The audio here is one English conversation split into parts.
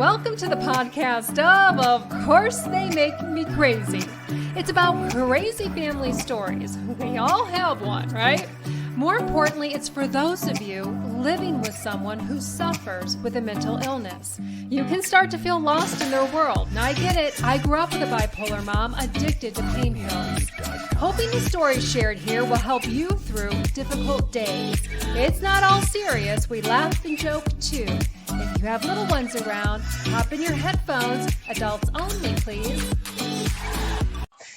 welcome to the podcast Of Course They Make Me Crazy. It's about crazy family stories. We all have one, right? More importantly, it's for those of you living with someone who suffers with a mental illness. You can start to feel lost in their world. Now, I get it. I grew up with a bipolar mom addicted to pain pills. Hoping the stories shared here will help you through difficult days. It's not all serious. We laugh and joke too. If you have little ones around, hop in your headphones. Adults only, please.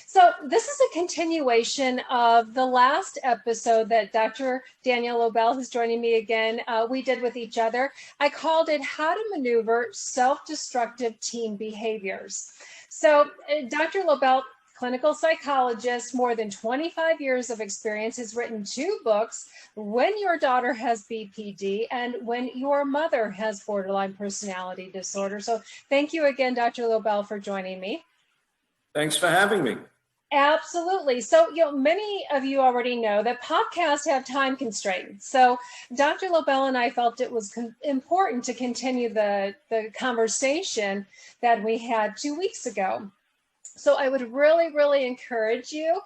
So this is a continuation of the last episode that Dr. Danielle Lobel, who's joining me again, we did with each other. I called it How to Maneuver Self-Destructive Teen Behaviors. So Dr. Lobel, clinical psychologist, more than 25 years of experience, has written 2 books, When Your Daughter Has BPD and When Your Mother Has Borderline Personality Disorder. So thank you again, Dr. Lobel, for joining me. Thanks for having me. Absolutely. So, many of you already know that podcasts have time constraints. So Dr. Lobel and I felt it was important to continue the conversation that we had 2 weeks ago. So I would really encourage you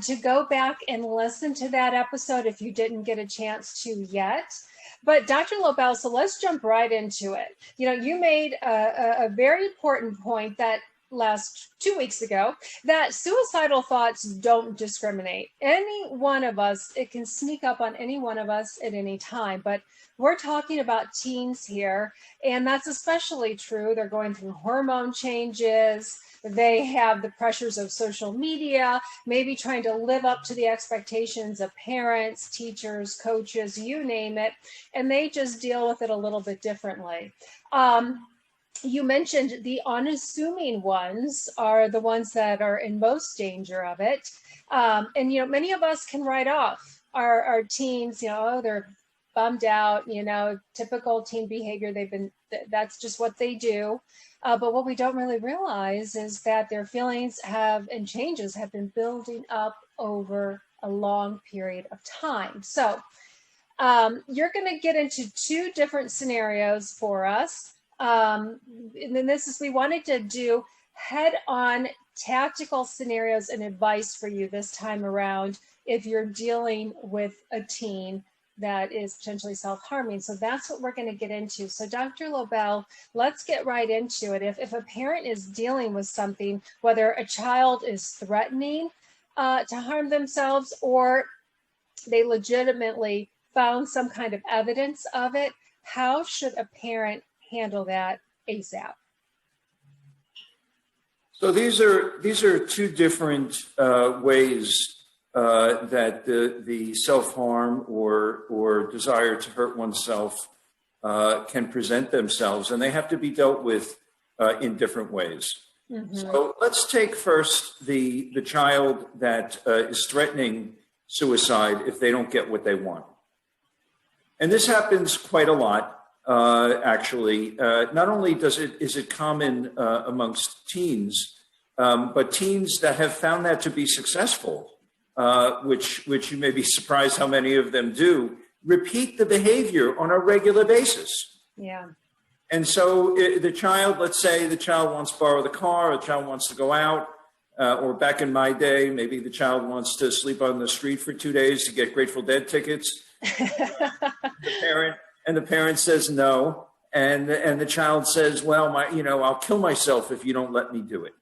to go back and listen to that episode if you didn't get a chance to yet. But Dr. Lobel, so let's jump right into it. You made a very important point that last 2 weeks ago, that suicidal thoughts don't discriminate. Any one of us, it can sneak up on any one of us at any time, but we're talking about teens here, and that's especially true. They're going through hormone changes. They have the pressures of social media, maybe trying to live up to the expectations of parents, teachers, coaches, you name it, and they just deal with it a little bit differently. You mentioned the unassuming ones are the ones that are in most danger of it. And many of us can write off our teens, they're bummed out, typical teen behavior. That's just what they do. But what we don't really realize is that their feelings and changes have been building up over a long period of time. So you're going to get into 2 different scenarios for us. And then we wanted to do head-on tactical scenarios and advice for you this time around if you're dealing with a teen that is potentially self-harming. So that's what we're going to get into. So Dr. Lobel, let's get right into it. If a parent is dealing with something, whether a child is threatening to harm themselves or they legitimately found some kind of evidence of it, how should a parent handle that ASAP? So these are 2 different ways that the self-harm or desire to hurt oneself can present themselves, and they have to be dealt with in different ways. Mm-hmm. So let's take first the child that is threatening suicide if they don't get what they want. And this happens quite a lot. Actually, not only is it common amongst teens, but teens that have found that to be successful, which you may be surprised how many of them do, repeat the behavior on a regular basis. Yeah. And so let's say the child wants to borrow the car, the child wants to go out, or back in my day, maybe the child wants to sleep on the street for 2 days to get Grateful Dead tickets. The parent says no, and the child says, "Well, I'll kill myself if you don't let me do it."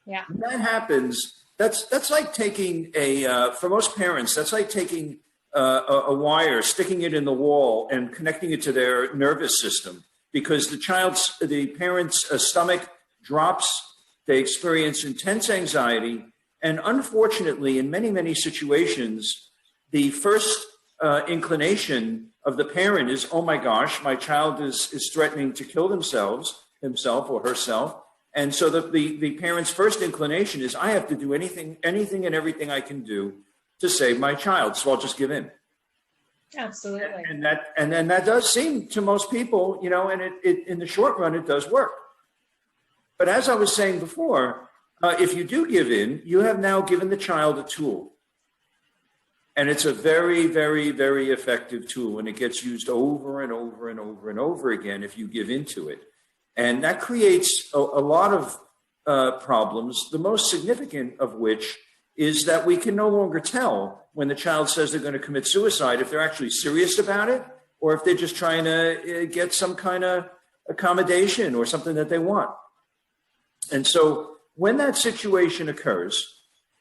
Yeah, when that happens. That's like taking for most parents, that's like taking a wire, sticking it in the wall, and connecting it to their nervous system, because the parent's stomach drops. They experience intense anxiety, and unfortunately, in many situations, the first inclination of the parent is, oh my gosh, my child is threatening to kill himself or herself. And so the parent's first inclination is, I have to do anything and everything I can do to save my child, so I'll just give in. Absolutely. And then that does seem to most people, and it in the short run, it does work. But as I was saying before, if you do give in, you have now given the child a tool. And it's a very, very, very effective tool, and it gets used over and over and over and over again if you give into it. And that creates a lot of problems, the most significant of which is that we can no longer tell when the child says they're going to commit suicide if they're actually serious about it or if they're just trying to get some kind of accommodation or something that they want. And so when that situation occurs,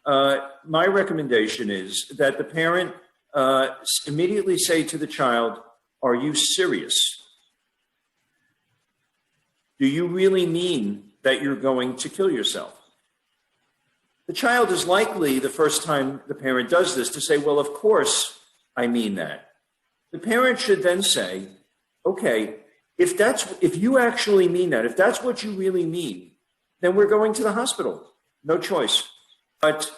my recommendation is that the parent immediately say to the child, "Are you serious? Do you really mean that you're going to kill yourself?" The child is likely, the first time the parent does this, to say, "Well, of course I mean that." The parent should then say, "Okay, if you actually mean that, if that's what you really mean, then we're going to the hospital. No choice." But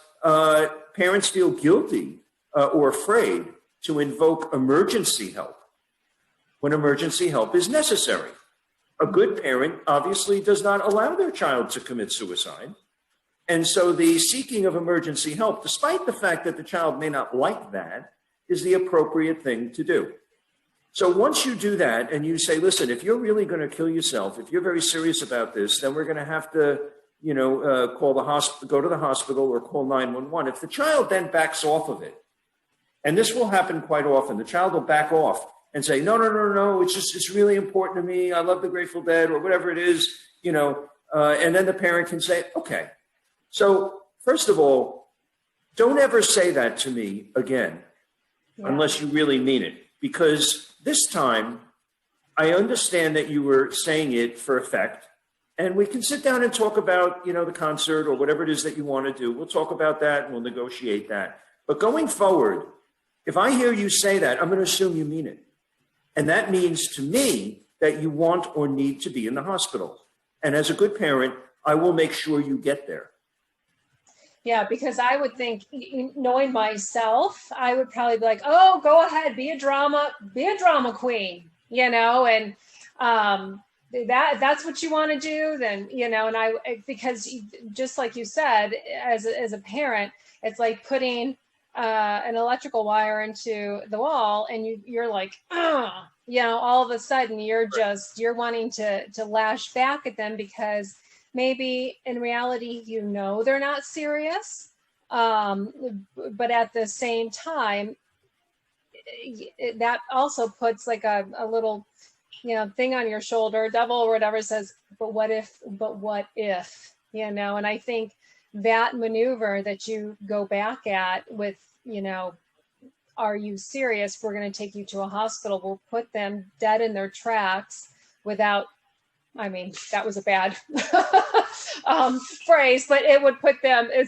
parents feel guilty or afraid to invoke emergency help when emergency help is necessary. A good parent obviously does not allow their child to commit suicide. And so the seeking of emergency help, despite the fact that the child may not like that, is the appropriate thing to do. So once you do that and you say, "Listen, if you're really going to kill yourself, if you're very serious about this, then we're going to have to, call the hospital, go to the hospital or call 911. If the child then backs off of it, and this will happen quite often, the child will back off and say, no, it's really important to me. I love the Grateful Dead or whatever it is, and then the parent can say, "Okay." So first of all, don't ever say that to me again, unless you really mean it, because this time I understand that you were saying it for effect, and we can sit down and talk about, the concert or whatever it is that you want to do. We'll talk about that and we'll negotiate that. But going forward, if I hear you say that, I'm going to assume you mean it. And that means to me that you want or need to be in the hospital. And as a good parent, I will make sure you get there. Yeah, because I would think, knowing myself, I would probably be like, "Oh, go ahead, be a drama queen, and that's what you want to do, then, and because just like you said, as a parent, it's like putting an electrical wire into the wall, and you're like, all of a sudden you're wanting to lash back at them because maybe in reality, they're not serious. But at the same time, that also puts like a little, thing on your shoulder, devil or whatever, says, but what if, and I think that maneuver that you go back at with, "Are you serious? We're going to take you to a hospital," will put them dead in their tracks without, that was a bad phrase, but it would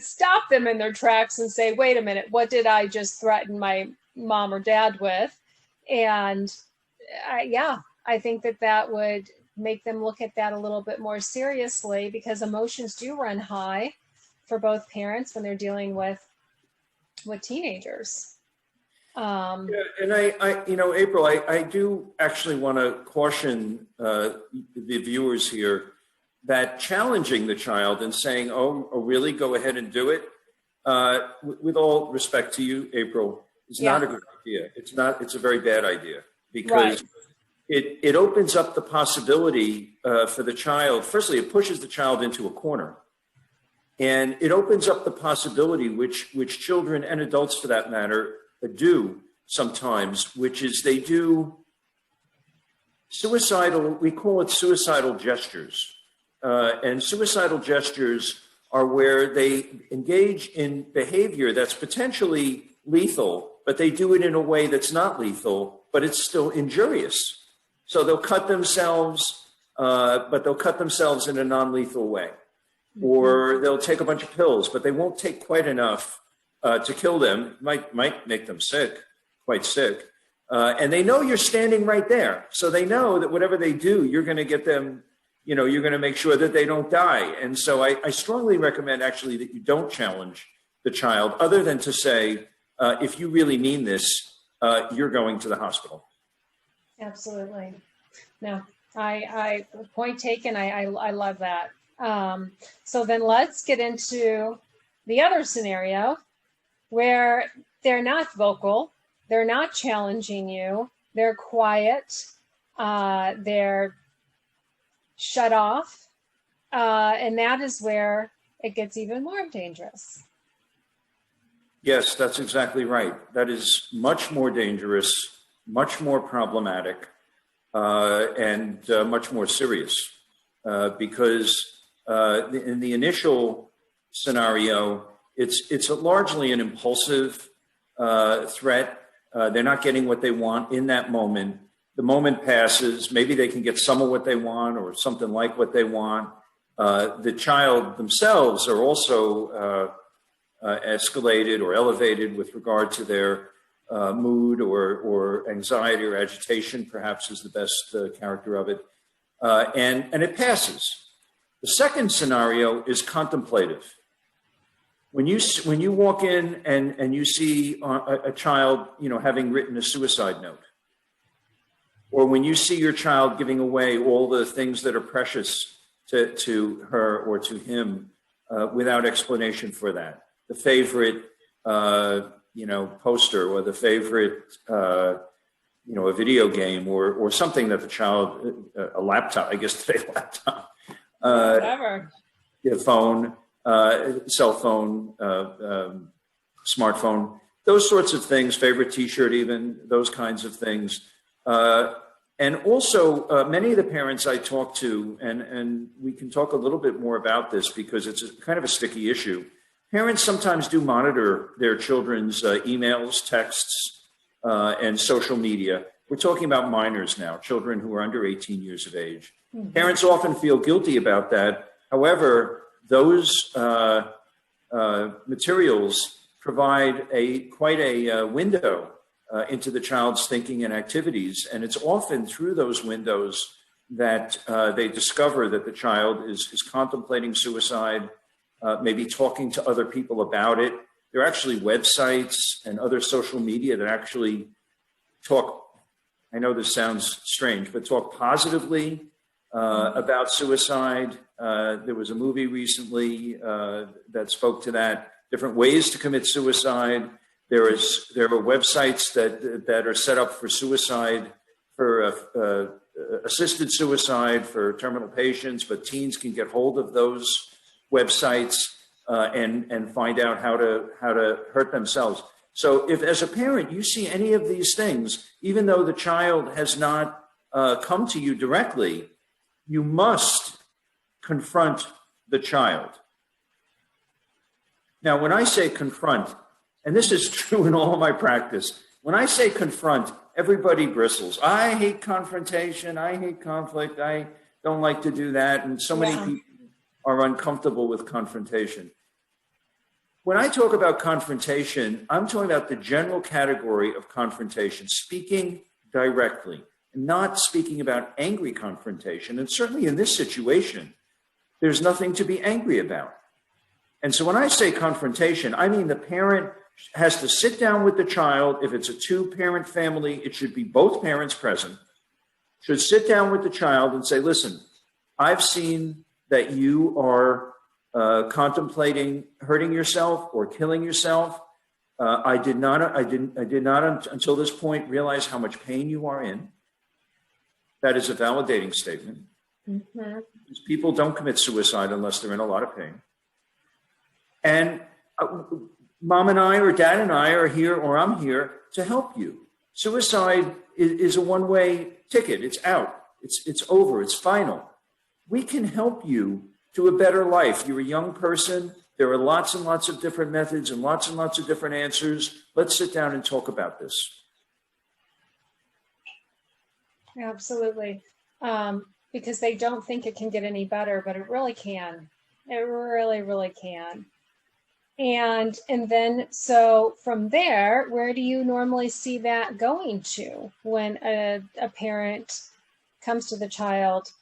stop them in their tracks and say, "Wait a minute, what did I just threaten my mom or dad with?" And I think that would make them look at that a little bit more seriously, because emotions do run high for both parents when they're dealing with teenagers. And April, I do actually want to caution the viewers here that challenging the child and saying, "Oh, really, go ahead and do it," with all respect to you, April, is not a good idea. It's a very bad idea, because it opens up the possibility for the child. Firstly, it pushes the child into a corner. And it opens up the possibility, which children and adults for that matter do sometimes, which is they do we call it suicidal gestures. And suicidal gestures are where they engage in behavior that's potentially lethal, but they do it in a way that's not lethal, but it's still injurious. So they'll cut themselves, but they'll cut themselves in a non-lethal way. Or they'll take a bunch of pills, but they won't take quite enough to kill them. Might make them quite sick. And they know you're standing right there. So they know that whatever they do, you're going to get them, you're going to make sure that they don't die. And so I strongly recommend actually that you don't challenge the child, other than to say, if you really mean this, you're going to the hospital. Absolutely. No, I point taken. I love that. So then let's get into the other scenario where they're not vocal, they're not challenging you, they're quiet, they're shut off. And that is where it gets even more dangerous. Yes, that's exactly right. That is much more dangerous, much more problematic, and much more serious, because in the initial scenario, it's largely an impulsive threat. They're not getting what they want in that moment. The moment passes. Maybe they can get some of what they want or something like what they want. The child themselves are also escalated or elevated with regard to their mood or anxiety or agitation, perhaps is the best character of it. And it passes. The second scenario is contemplative. When you walk in and you see a child, having written a suicide note, or when you see your child giving away all the things that are precious to her or to him without explanation for that, the favorite, poster, or the favorite, a video game, or something that the child, a laptop, I guess today, laptop, Whatever. Phone, cell phone, smartphone, those sorts of things, favorite T-shirt, even those kinds of things. And also, many of the parents I talk to, and we can talk a little bit more about this because it's kind of a sticky issue. Parents sometimes do monitor their children's emails, texts, and social media. We're talking about minors now, children who are under 18 years of age. Mm-hmm. Parents often feel guilty about that. However, those materials provide quite a window into the child's thinking and activities. And it's often through those windows that they discover that the child is contemplating suicide, maybe talking to other people about it. There are actually websites and other social media that actually talk, I know this sounds strange, but talk positively about suicide. There was a movie recently that spoke to that, different ways to commit suicide. There are websites that are set up for suicide, for assisted suicide for terminal patients, but teens can get hold of those websites and find out how to hurt themselves. So if, as a parent, you see any of these things, even though the child has not come to you directly, you must confront the child. Now, when I say confront, and this is true in all of my practice, when I say confront, everybody bristles. I hate confrontation. I hate conflict. I don't like to do that. And so many people are uncomfortable with confrontation. When I talk about confrontation, I'm talking about the general category of confrontation, speaking directly, not speaking about angry confrontation. And certainly in this situation, there's nothing to be angry about. And so when I say confrontation, I mean the parent has to sit down with the child. If it's a two-parent family, it should be both parents present, should sit down with the child and say, listen, I've seen that you are contemplating hurting yourself or killing yourself. I did not until this point realize how much pain you are in. That is a validating statement. Mm-hmm. People don't commit suicide unless they're in a lot of pain. And mom and I, or dad and I, are here, or I'm here to help you. Suicide is a one-way ticket. It's out. It's over. It's final. We can help you to a better life. You're a young person. There are lots and lots of different methods and lots of different answers. Let's sit down and talk about this. Absolutely. Because they don't think it can get any better, but it really can. It really, really can. And then, so from there, where do you normally see that going to when a parent comes to the child?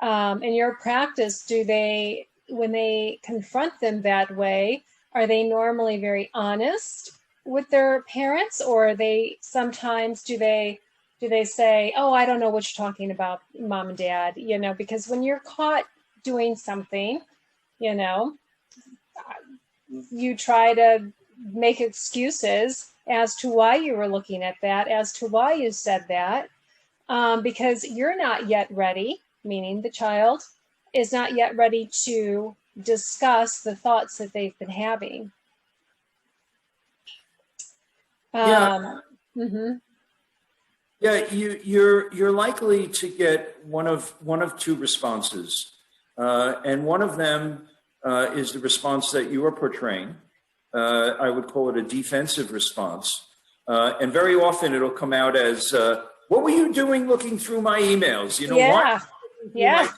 In your practice, when they confront them that way, are they normally very honest with their parents, or are they sometimes, do they say, oh, I don't know what you're talking about, mom and dad, because when you're caught doing something, you try to make excuses as to why you were looking at that, as to why you said that, because you're not yet ready. meaning the child, is not yet ready to discuss the thoughts that they've been having. Yeah. Mm-hmm. Yeah, you're likely to get one of two responses, and one of them is the response that you are portraying. I would call it a defensive response, and very often it'll come out as, "What were you doing looking through my emails? You know, Yeah. Yeah.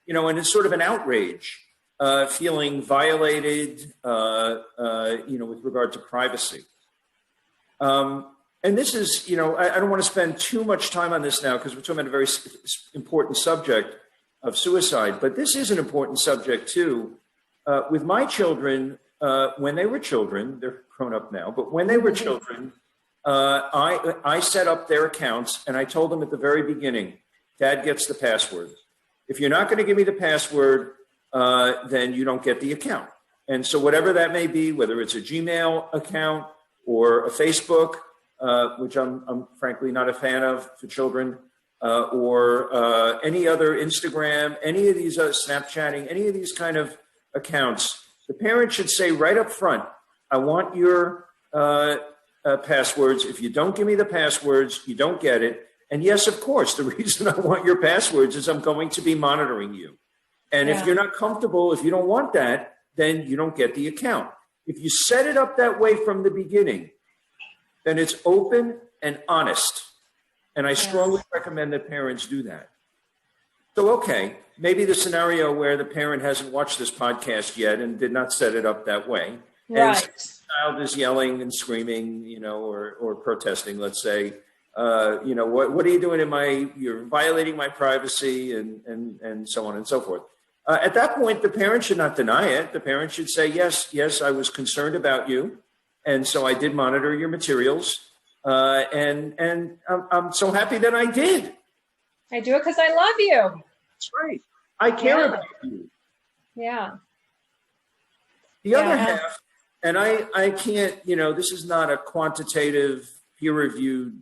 And it's sort of an outrage, feeling violated, with regard to privacy." And this is, I don't want to spend too much time on this now because we're talking about a very important subject of suicide, but this is an important subject too. With my children, when they were children, they're grown up now, but when they were children, I set up their accounts and I told them at the very beginning, Dad gets the password. If you're not going to give me the password, then you don't get the account. And so whatever that may be, whether it's a Gmail account or a Facebook, which I'm frankly not a fan of for children, or any other Instagram, any of these Snapchatting, any of these kind of accounts, the parent should say right up front, I want your passwords. If you don't give me the passwords, you don't get it. And yes, of course, the reason I want your passwords is I'm going to be monitoring you. And if you're not comfortable, if you don't want that, then you don't get the account. If you set it up that way from the beginning, then it's open and honest. And I strongly recommend that parents do that. So, okay, maybe the scenario where the parent hasn't watched this podcast yet and did not set it up that way. Right. And the child is yelling and screaming, or protesting, let's say, what are you doing you're violating my privacy and so on and so forth. At that point, the parent should not deny it. The parent should say, yes, I was concerned about you. And so I did monitor your materials. And I'm so happy that I did. I do it because I love you. That's right. I care about you. Yeah. The other half, and I can't, this is not a quantitative, peer-reviewed,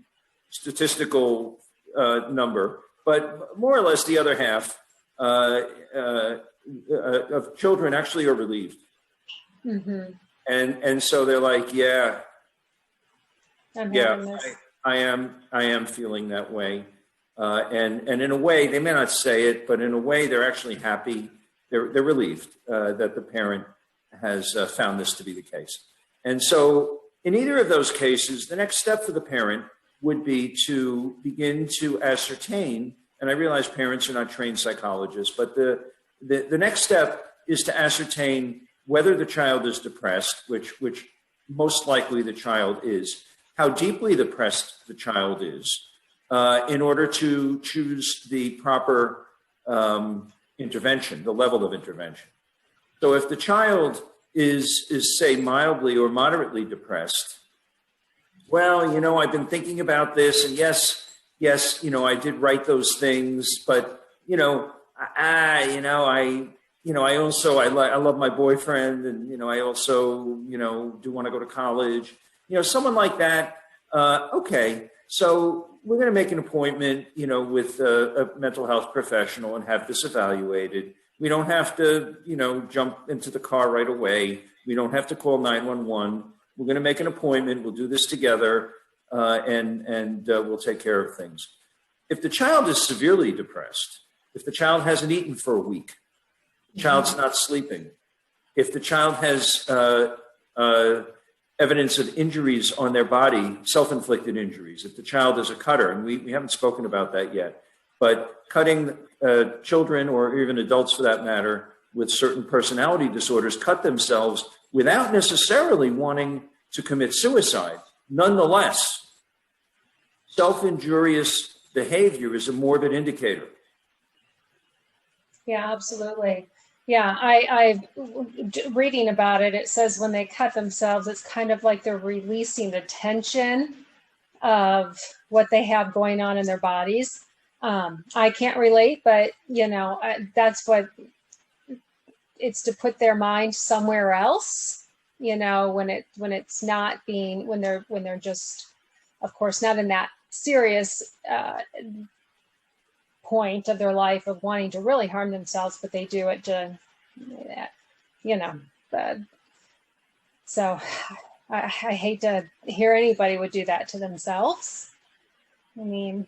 statistical number, but more or less the other half of children actually are relieved. Mm-hmm. And so they're like, I am feeling that way. And in a way, they may not say it, but in a way, they're actually happy. They're relieved that the parent has found this to be the case. And so in either of those cases, the next step for the parent would be to begin to ascertain, and I realize parents are not trained psychologists, but the next step is to ascertain whether the child is depressed, which most likely the child is, how deeply depressed the child is, in order to choose the proper intervention, the level of intervention. So if the child is say mildly or moderately depressed, well, I've been thinking about this, and yes, I did write those things, but I love my boyfriend, and I also do want to go to college. Someone like that. Okay, so we're going to make an appointment, with a mental health professional and have this evaluated. We don't have to, jump into the car right away. We don't have to call 911. We're going to make an appointment. We'll do this together, and we'll take care of things. If the child is severely depressed, if the child hasn't eaten for a week, the child's not sleeping, if the child has evidence of injuries on their body, self-inflicted injuries, if the child is a cutter, and we haven't spoken about that yet, but cutting children or even adults for that matter with certain personality disorders cut themselves without necessarily wanting to commit suicide. Nonetheless, self-injurious behavior is a morbid indicator. Yeah, absolutely. Yeah, I reading about it, it says when they cut themselves, it's kind of like they're releasing the tension of what they have going on in their bodies. I can't relate, but that's what it's to put their mind somewhere else, when it's not being, when they're just, of course, not in that serious point of their life of wanting to really harm themselves, but they do it to, you know, so I hate to hear anybody would do that to themselves. I mean,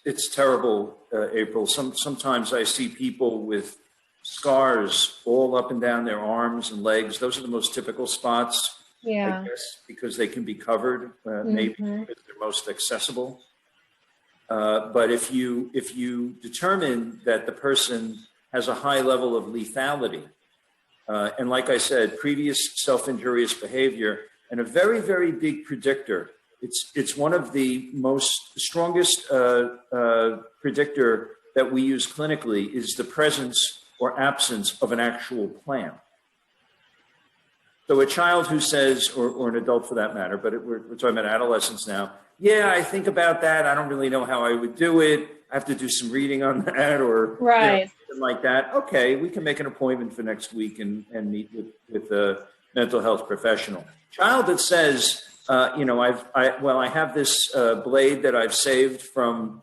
it's terrible, April. Sometimes I see people with scars all up and down their arms and legs. Those are the most typical spots, yeah, I guess, because they can be covered, maybe because they're most accessible. But if you determine that the person has a high level of lethality, and like I said, previous self-injurious behavior, and a very, very big predictor, it's one of the strongest predictor that we use clinically is the presence or absence of an actual plan. So a child who says, or an adult for that matter, but we're talking about adolescents now, yeah, I think about that. I don't really know how I would do it. I have to do some reading on that or right. Something like that. Okay, we can make an appointment for next week and meet with a mental health professional. Child that says, I have this blade that I've saved from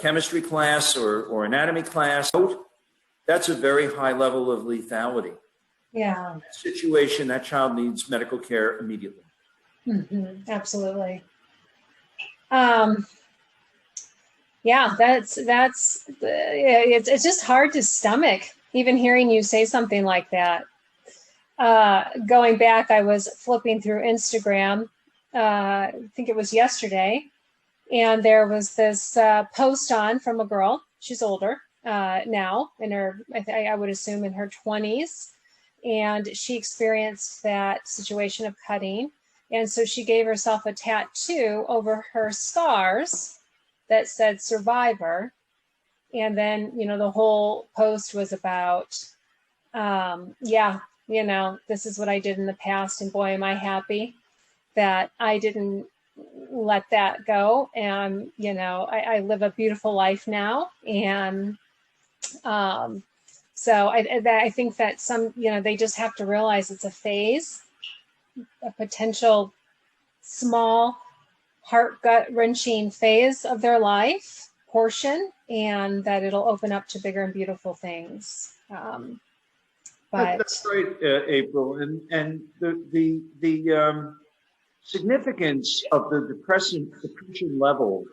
chemistry class or anatomy class. That's a very high level of lethality. Yeah. In that situation, that child needs medical care immediately. Mm-hmm. Absolutely. Yeah, it's just hard to stomach even hearing you say something like that. Going back, I was flipping through Instagram, I think it was yesterday, and there was this post from a girl. She's older now, in her, I would assume in her 20s, and she experienced that situation of cutting. And so she gave herself a tattoo over her scars that said survivor. And then, the whole post was about, this is what I did in the past. And boy, am I happy that I didn't let that go. And, I live a beautiful life now. And so I think that some, they just have to realize it's a phase, a potential small heart gut wrenching phase of their life portion, and that it'll open up to bigger and beautiful things. But that's right, April, and the significance of the depression level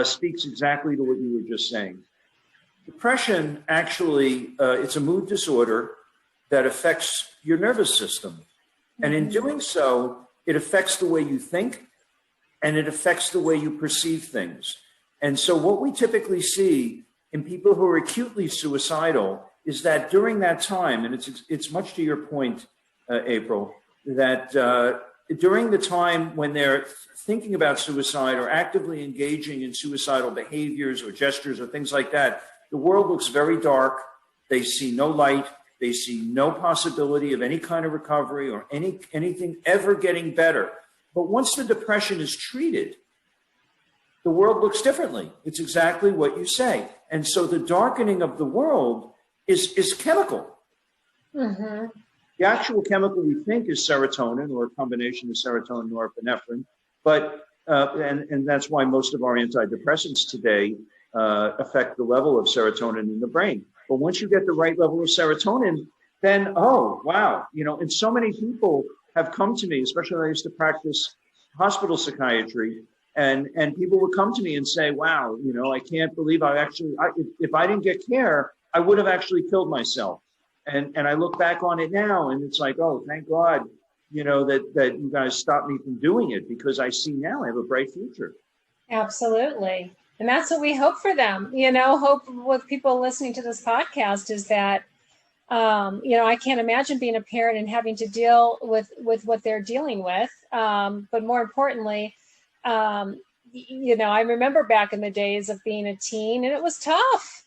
speaks exactly to what you were just saying. Depression actually, it's a mood disorder that affects your nervous system. And in doing so, it affects the way you think and it affects the way you perceive things. And so what we typically see in people who are acutely suicidal is that during that time, and it's much to your point, April, that during the time when they're thinking about suicide or actively engaging in suicidal behaviors or gestures or things like that, the world looks very dark. They see no light. They see no possibility of any kind of recovery or anything ever getting better. But once the depression is treated, the world looks differently. It's exactly what you say. And so the darkening of the world is chemical. Mm-hmm. The actual chemical we think is serotonin, or a combination of serotonin and norepinephrine. But and that's why most of our antidepressants today affect the level of serotonin in the brain. But once you get the right level of serotonin, then, oh, wow. And so many people have come to me, especially when I used to practice hospital psychiatry, and people would come to me and say, wow, I can't believe if I didn't get care, I would have actually killed myself. And I look back on it now and it's like, oh, thank God, that you guys stopped me from doing it, because I see now I have a bright future. Absolutely. And that's what we hope for them. Hope with people listening to this podcast is that, I can't imagine being a parent and having to deal with what they're dealing with. But more importantly, I remember back in the days of being a teen, and it was tough.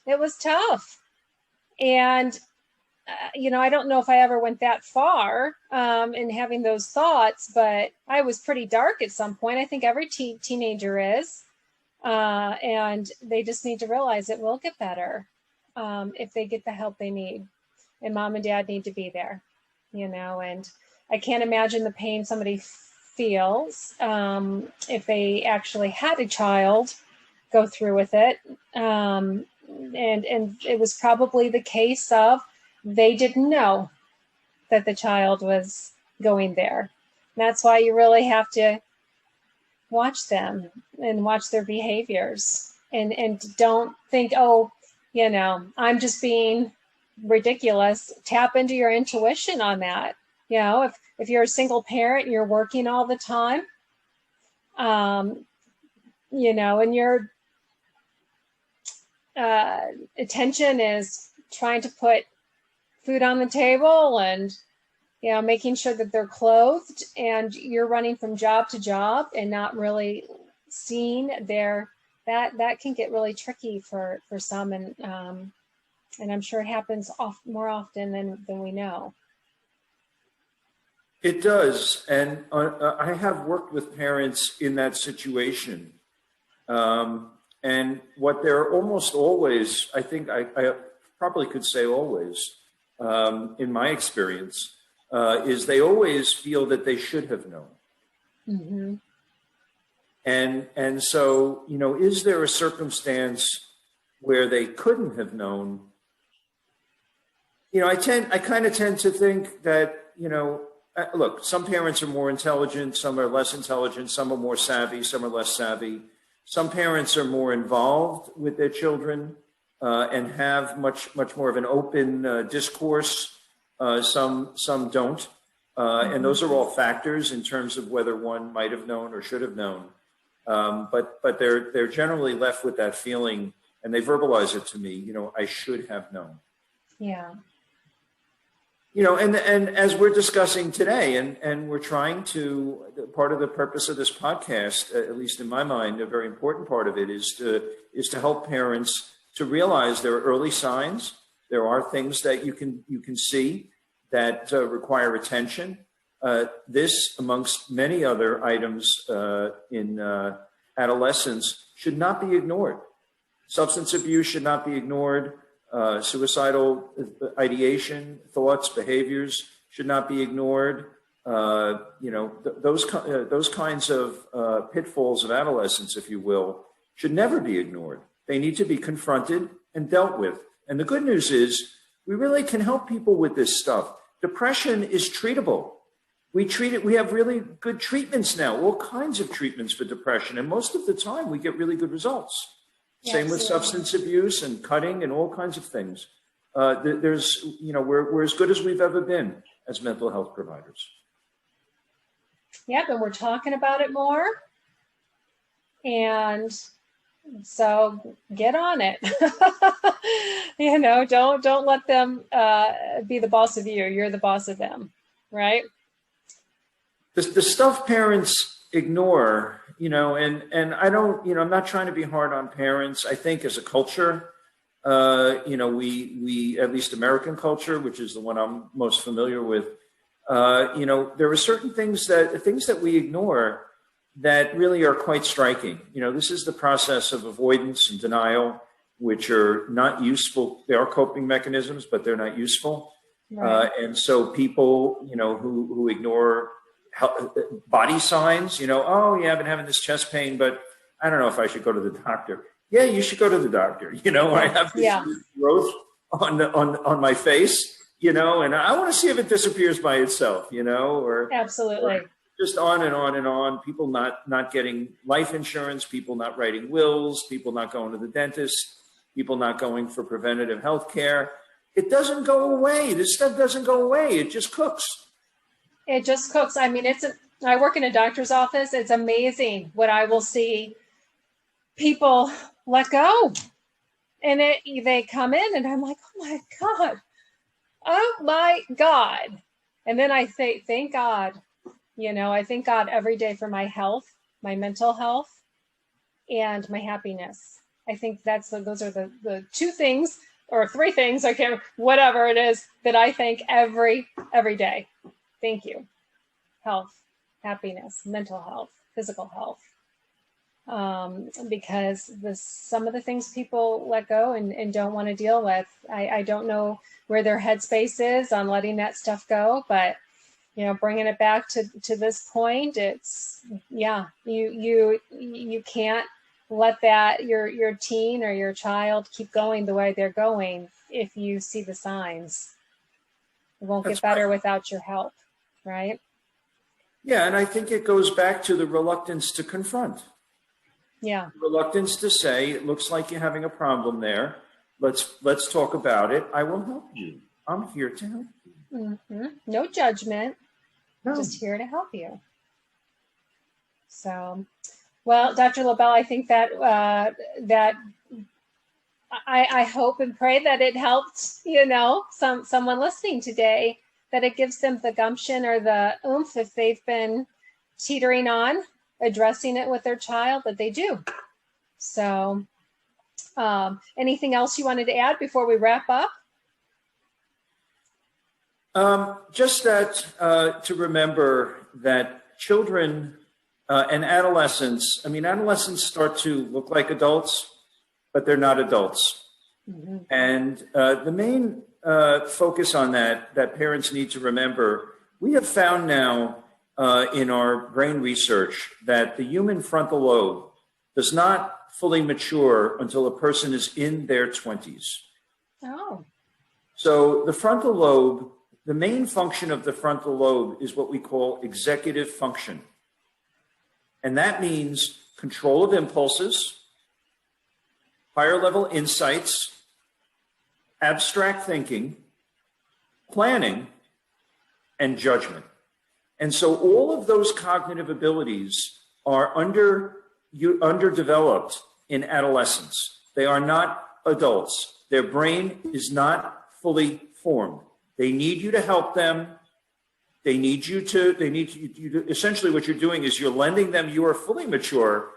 And, I don't know if I ever went that far in having those thoughts, but I was pretty dark at some point. I think every teenager is. And they just need to realize it will get better if they get the help they need. And mom and dad need to be there, and I can't imagine the pain somebody feels if they actually had a child go through with it. and it was probably the case of they didn't know that the child was going there. And that's why you really have to watch them and watch their behaviors, and don't think, oh, I'm just being ridiculous. Tap into your intuition on that. If you're a single parent and you're working all the time, and your attention is trying to put food on the table and making sure that they're clothed, and you're running from job to job and not really seeing that can get really tricky for some, and I'm sure it happens more often than we know. It does, and I have worked with parents in that situation, and what they're almost always, I think I probably could say always, in my experience, is they always feel that they should have known. Mm-hmm. And so, is there a circumstance where they couldn't have known? I kind of tend to think that, look, some parents are more intelligent, some are less intelligent, some are more savvy, some are less savvy. Some parents are more involved with their children and have much more of an open discourse. Some don't. And those are all factors in terms of whether one might have known or should have known. But they're generally left with that feeling, and they verbalize it to me, I should have known. Yeah. And as we're discussing today, and we're trying to, part of the purpose of this podcast, at least in my mind, a very important part of it is to help parents to realize there are early signs. There are things that you can see that require attention. This, amongst many other items in adolescence, should not be ignored. Substance abuse should not be ignored. Suicidal ideation, thoughts, behaviors should not be ignored. Those kinds of pitfalls of adolescence, if you will, should never be ignored. They need to be confronted and dealt with. And the good news is we really can help people with this stuff. Depression is treatable. We treat it. We have really good treatments now, all kinds of treatments for depression. And most of the time we get really good results. Yeah, same with substance abuse and cutting and all kinds of things. There's, we're as good as we've ever been as mental health providers. Yep, and we're talking about it more. And so get on it. Don't let them be the boss of you. You're the boss of them, right? The stuff parents ignore, and I don't, I'm not trying to be hard on parents. I think as a culture, we at least American culture, which is the one I'm most familiar with, there are certain things that we ignore that really are quite striking. This is the process of avoidance and denial, which are not useful. They are coping mechanisms, but they're not useful. Right. And so people, who ignore body signs, oh yeah, I've been having this chest pain, but I don't know if I should go to the doctor. Yeah, you should go to the doctor. I have this growth on my face, and I want to see if it disappears by itself, or absolutely. Or just on and on and on. People not getting life insurance, people not writing wills, people not going to the dentist, people not going for preventative health care. It doesn't go away. This stuff doesn't go away. It just cooks. It just cooks. I mean, I work in a doctor's office. It's amazing what I will see people let go. And they come in and I'm like, oh my God. Oh my God. And then I say, thank God. I thank God every day for my health, my mental health, and my happiness. I think those are the two things or three things, I can't, whatever it is, that I thank every day. Thank you. Health, happiness, mental health, physical health. Because some of the things people let go and don't want to deal with, I don't know where their headspace is on letting that stuff go, but bringing it back to this point, it's, you can't let that your teen or your child keep going the way they're going if you see the signs. It won't get better without your help, right? Yeah, and I think it goes back to the reluctance to confront. Yeah. Reluctance to say, it looks like you're having a problem there. Let's talk about it. I will help you. I'm here to help you. Mm-hmm. No judgment. No. Just here to help you. So, well, Dr. Lobel, I think that I hope and pray that it helped, someone listening today, that it gives them the gumption or the oomph if they've been teetering on addressing it with their child, that they do. So, anything else you wanted to add before we wrap up? Just that to remember that children and adolescents, adolescents start to look like adults, but they're not adults. Mm-hmm. And the main focus on that parents need to remember, we have found now in our brain research that the human frontal lobe does not fully mature until a person is in their 20s. Oh. So the frontal lobe, the main function of the frontal lobe is what we call executive function. And that means control of impulses, higher level insights, abstract thinking, planning, and judgment. And so all of those cognitive abilities are underdeveloped in adolescence. They are not adults. Their brain is not fully formed. They need you to help them. They need you to essentially what you're doing is you're lending them your fully mature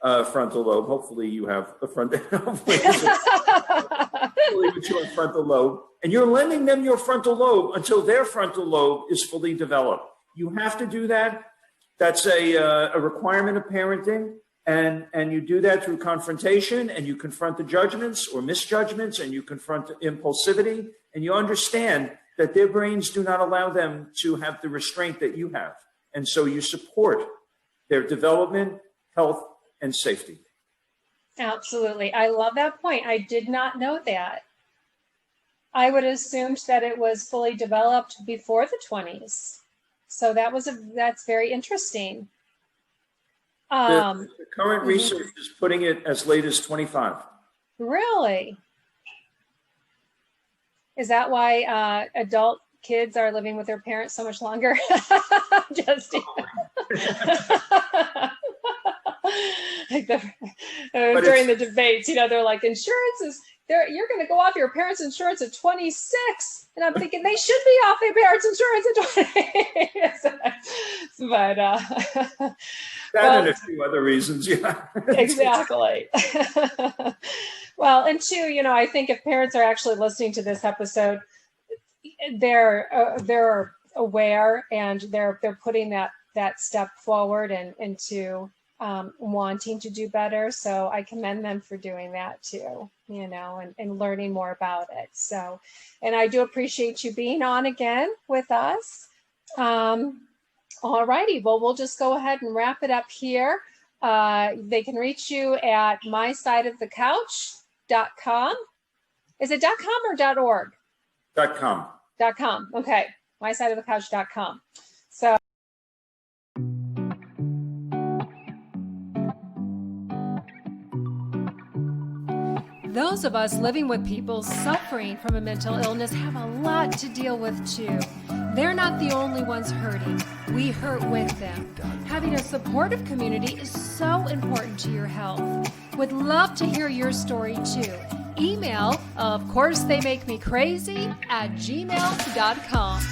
frontal lobe. Hopefully you have a fully mature frontal lobe. And you're lending them your frontal lobe until their frontal lobe is fully developed. You have to do that. That's a requirement of parenting. And you do that through confrontation, and you confront the judgments or misjudgments, and you confront the impulsivity, and you understand that their brains do not allow them to have the restraint that you have. And so you support their development, health, and safety. Absolutely. I love that point. I did not know that. I would have assumed that it was fully developed before the 20s. So that's very interesting. The current research is putting it as late as 25. Really? Is that why adult kids are living with their parents so much longer? Just like during the debates, they're like, insurance is there. You're going to go off your parents' insurance at 26, and I'm thinking they should be off their parents' insurance at 20. But and a few other reasons, yeah. Exactly. Well, and two, I think if parents are actually listening to this episode, they're aware and they're putting that step forward and into wanting to do better. So I commend them for doing that too, and learning more about it. So, and I do appreciate you being on again with us. All righty. Well, we'll just go ahead and wrap it up here. They can reach you at mysideofthecouch.com. Is it .com or .org? .com. .com. Okay. mysideofthecouch.com. So. Those of us living with people suffering from a mental illness have a lot to deal with too. They're not the only ones hurting. We hurt with them. Having a supportive community is so important to your health. Would love to hear your story too. Email, of course they make me crazy, @gmail.com.